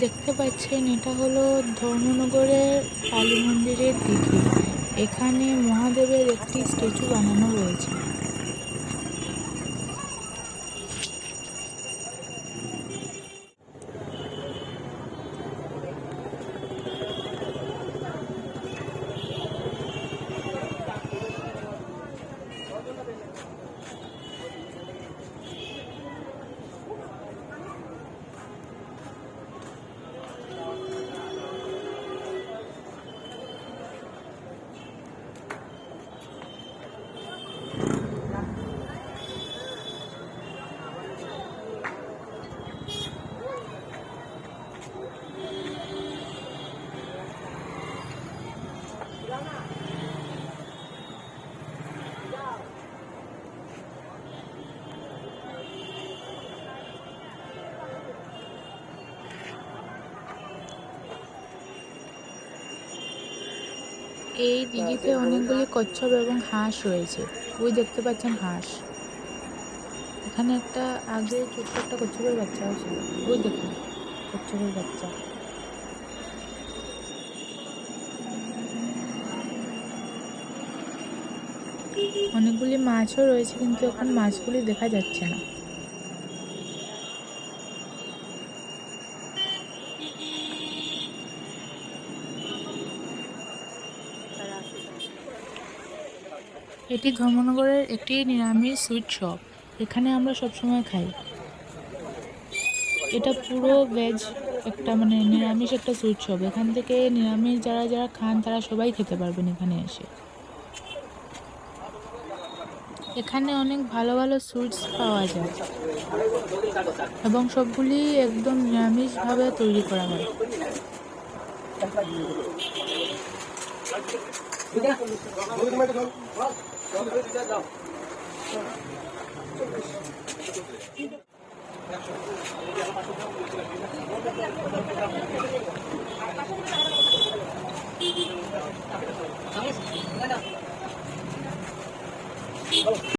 দেখতে পাচ্ছেন এটা হলো ধর্মনগরের কালী মন্দিরের দিঘি। এখানে মহাদেবের একটি স্ট্যাচু বানানো রয়েছে। এই দিঘিতে অনেকগুলি কচ্ছপ এবং হাঁস রয়েছে। ওই দেখতে পাচ্ছেন হাঁস। এখানে একটা আগে ছোট্ট একটা কচ্ছপের বাচ্চাও ছিল। ওই দেখুন কচ্ছপের বাচ্চা। অনেকগুলি মাছও রয়েছে, কিন্তু এখন মাছগুলি দেখা যাচ্ছে না। এটি ধর্মনগরের একটি নিরামিষ সুইট শপ। এখানে আমরা সবসময় খাই। এটা পুরো ভেজ একটা নিরামিষ একটা সুইট শপ। এখান থেকে নিরামিষ যারা যারা খান তারা সবাই খেতে পারবেন এখানে এসে। এখানে অনেক ভালো ভালো সুইটস পাওয়া যায় এবং সবগুলি একদম নিরামিষভাবে তৈরি করা হয়।